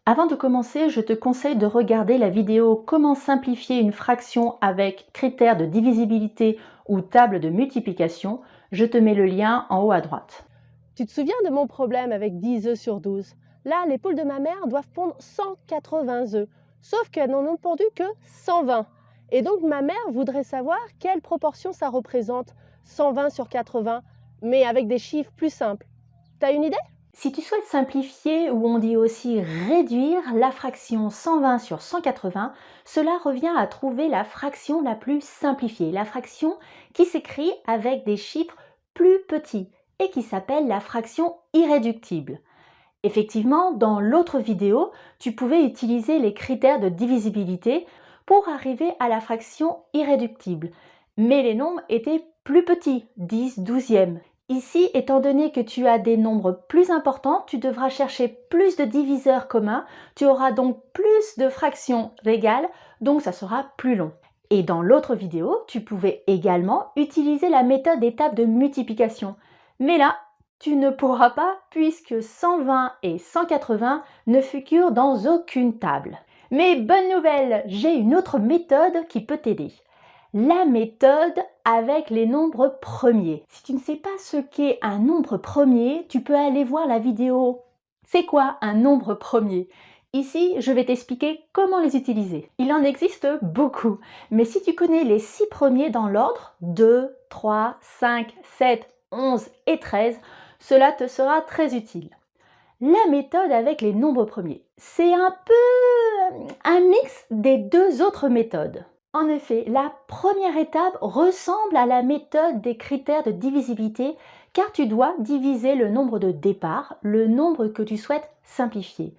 Avant de commencer, je te conseille de regarder la vidéo Comment simplifier une fraction avec critères de divisibilité ou table de multiplication. Je te mets le lien en haut à droite. Tu te souviens de mon problème avec 10 œufs sur 12? Là, les poules de ma mère doivent pondre 180 œufs, sauf qu'elles n'en ont pondu que 120. Et donc ma mère voudrait savoir quelle proportion ça représente, 120 sur 80, mais avec des chiffres plus simples. T'as une idée? Si tu souhaites simplifier, ou on dit aussi réduire, la fraction 120 sur 180, cela revient à trouver la fraction la plus simplifiée, la fraction qui s'écrit avec des chiffres plus petits et qui s'appelle la fraction irréductible. Effectivement, dans l'autre vidéo, tu pouvais utiliser les critères de divisibilité pour arriver à la fraction irréductible. Mais les nombres étaient plus petits, 10 douzièmes. Ici, étant donné que tu as des nombres plus importants, tu devras chercher plus de diviseurs communs, tu auras donc plus de fractions égales, donc ça sera plus long. Et dans l'autre vidéo, tu pouvais également utiliser la méthode des tables de multiplication. Mais là, tu ne pourras pas puisque 120 et 180 ne figurent dans aucune table. Mais bonne nouvelle, j'ai une autre méthode qui peut t'aider. La méthode avec les nombres premiers. Si tu ne sais pas ce qu'est un nombre premier, tu peux aller voir la vidéo C'est quoi un nombre premier? Ici, je vais t'expliquer comment les utiliser. Il en existe beaucoup, mais si tu connais les 6 premiers dans l'ordre, 2, 3, 5, 7, 11 et 13, cela te sera très utile. La méthode avec les nombres premiers, c'est un peu un mix des deux autres méthodes. En effet, la première étape ressemble à la méthode des critères de divisibilité car tu dois diviser le nombre de départ, le nombre que tu souhaites simplifier.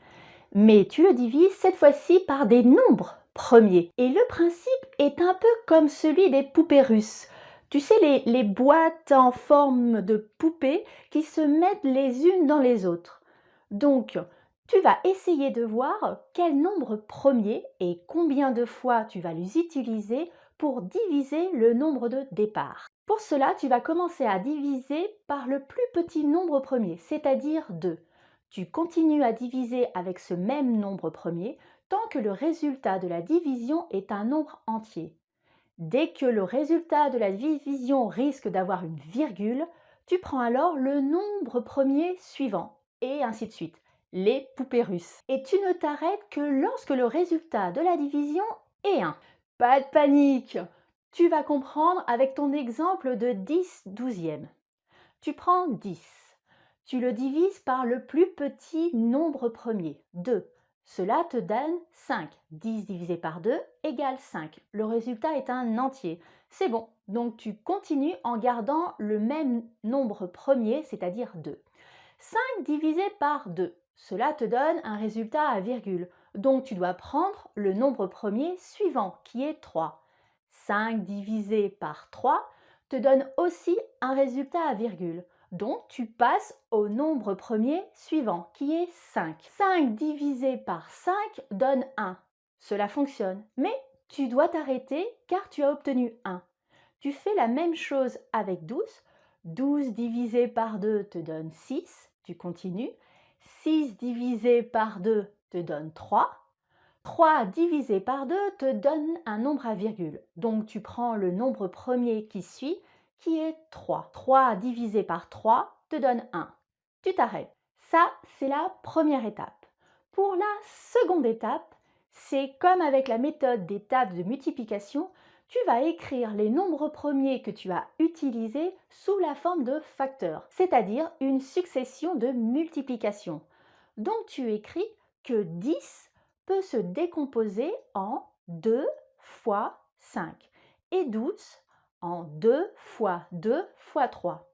Mais tu le divises cette fois-ci par des nombres premiers. Et le principe est un peu comme celui des poupées russes. Tu sais, les boîtes en forme de poupées qui se mettent les unes dans les autres. Donc, tu vas essayer de voir quel nombre premier et combien de fois tu vas les utiliser pour diviser le nombre de départ. Pour cela, tu vas commencer à diviser par le plus petit nombre premier, c'est-à-dire 2. Tu continues à diviser avec ce même nombre premier tant que le résultat de la division est un nombre entier. Dès que le résultat de la division risque d'avoir une virgule, tu prends alors le nombre premier suivant, et ainsi de suite, les poupées russes. Et tu ne t'arrêtes que lorsque le résultat de la division est 1. Pas de panique, tu vas comprendre avec ton exemple de 10 douzièmes. Tu prends 10, tu le divises par le plus petit nombre premier, 2. Cela te donne 5. 10 divisé par 2 égale 5. Le résultat est un entier. C'est bon, donc tu continues en gardant le même nombre premier, c'est-à-dire 2. 5 divisé par 2, cela te donne un résultat à virgule. Donc tu dois prendre le nombre premier suivant, qui est 3. 5 divisé par 3 te donne aussi un résultat à virgule. Donc tu passes au nombre premier suivant, qui est 5. 5 divisé par 5 donne 1. Cela fonctionne, mais tu dois t'arrêter car tu as obtenu 1. Tu fais la même chose avec 12. 12 divisé par 2 te donne 6. Tu continues. 6 divisé par 2 te donne 3. 3 divisé par 2 te donne un nombre à virgule. Donc tu prends le nombre premier qui suit, qui est 3. 3 divisé par 3 te donne 1. Tu t'arrêtes. Ça, c'est la première étape. Pour la seconde étape, c'est comme avec la méthode des tables de multiplication, tu vas écrire les nombres premiers que tu as utilisés sous la forme de facteurs, c'est-à-dire une succession de multiplications. Donc tu écris que 10 peut se décomposer en 2 fois 5 et 12 en 2 fois 2 fois 3.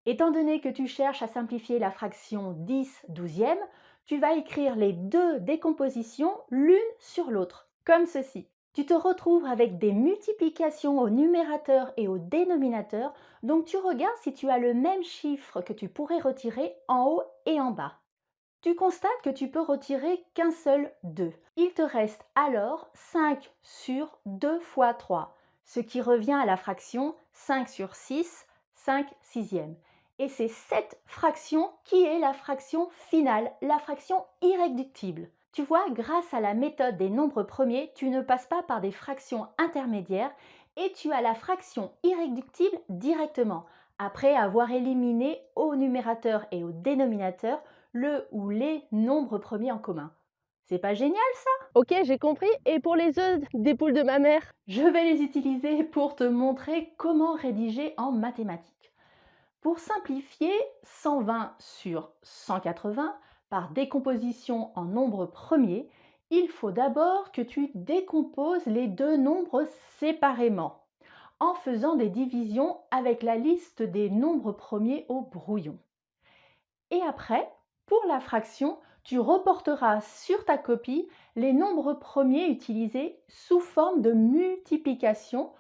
Étant donné que tu cherches à simplifier la fraction 10 douzièmes, tu vas écrire les deux décompositions l'une sur l'autre, comme ceci. Tu te retrouves avec des multiplications au numérateur et au dénominateur, donc tu regardes si tu as le même chiffre que tu pourrais retirer en haut et en bas. Tu constates que tu peux retirer qu'un seul 2. Il te reste alors 5 sur 2 fois 3, ce qui revient à la fraction 5 sur 6, 5 sixièmes. Et c'est cette fraction qui est la fraction finale, la fraction irréductible. Tu vois, grâce à la méthode des nombres premiers, tu ne passes pas par des fractions intermédiaires et tu as la fraction irréductible directement, après avoir éliminé au numérateur et au dénominateur le ou les nombres premiers en commun. C'est pas génial ça? Ok, j'ai compris. Et pour les œufs des poules de ma mère? Je vais les utiliser pour te montrer comment rédiger en mathématiques. Pour simplifier 120 sur 180 par décomposition en nombres premiers, il faut d'abord que tu décomposes les deux nombres séparément en faisant des divisions avec la liste des nombres premiers au brouillon. Et après, pour la fraction, tu reporteras sur ta copie les nombres premiers utilisés sous forme de multiplication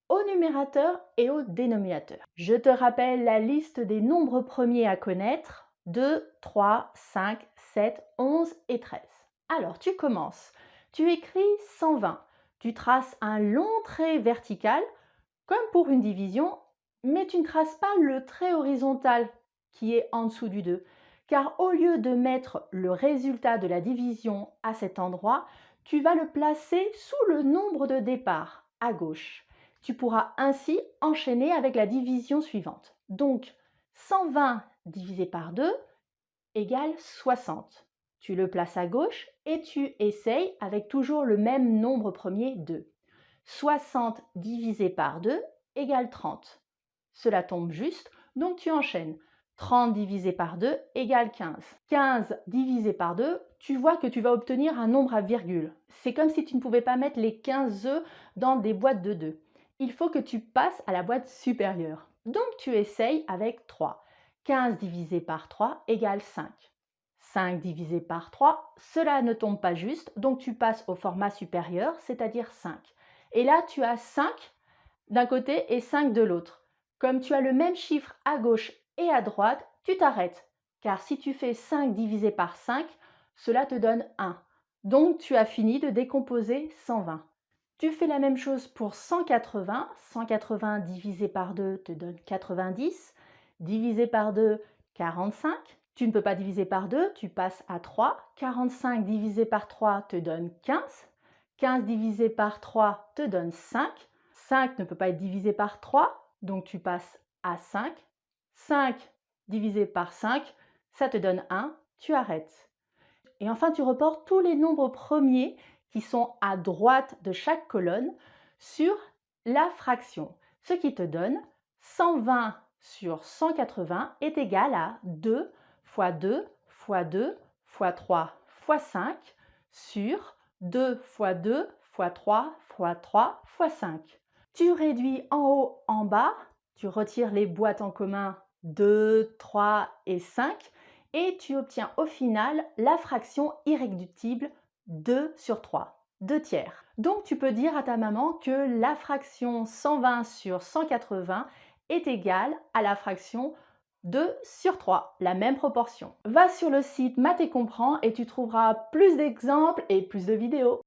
au numérateur et au dénominateur. Je te rappelle la liste des nombres premiers à connaître: 2, 3, 5, 7, 11 et 13. Alors tu commences. Tu écris 120. Tu traces un long trait vertical comme pour une division, mais tu ne traces pas le trait horizontal qui est en dessous du 2. Car au lieu de mettre le résultat de la division à cet endroit, tu vas le placer sous le nombre de départ, à gauche. Tu pourras ainsi enchaîner avec la division suivante. Donc, 120 divisé par 2 égale 60. Tu le places à gauche et tu essayes avec toujours le même nombre premier 2. 60 divisé par 2 égale 30. Cela tombe juste, donc tu enchaînes. 30 divisé par 2 égale 15. 15 divisé par 2, tu vois que tu vas obtenir un nombre à virgule. C'est comme si tu ne pouvais pas mettre les 15 œufs dans des boîtes de 2. Il faut que tu passes à la boîte supérieure. Donc tu essayes avec 3. 15 divisé par 3 égale 5. 5 divisé par 3, cela ne tombe pas juste, donc tu passes au format supérieur, c'est-à-dire 5. Et là, tu as 5 d'un côté et 5 de l'autre. Comme tu as le même chiffre à gauche et à droite, tu t'arrêtes. Car si tu fais 5 divisé par 5, cela te donne 1. Donc, tu as fini de décomposer 120. Tu fais la même chose pour 180. 180 divisé par 2 te donne 90. Divisé par 2, 45. Tu ne peux pas diviser par 2, tu passes à 3. 45 divisé par 3 te donne 15. 15 divisé par 3 te donne 5. 5 ne peut pas être divisé par 3, donc tu passes à 5. 5 divisé par 5, ça te donne 1, tu arrêtes. Et enfin, tu reportes tous les nombres premiers qui sont à droite de chaque colonne sur la fraction, ce qui te donne 120 sur 180 est égal à 2 fois 2 fois 2 fois 3 fois 5 sur 2 fois 2 fois 3 fois 3 fois 5. Tu réduis en haut, en bas, tu retires les boîtes en commun 2, 3 et 5 et tu obtiens au final la fraction irréductible 2 sur 3, 2 tiers. Donc tu peux dire à ta maman que la fraction 120 sur 180 est égale à la fraction 2 sur 3, la même proportion. Va sur le site Math et Comprend et tu trouveras plus d'exemples et plus de vidéos.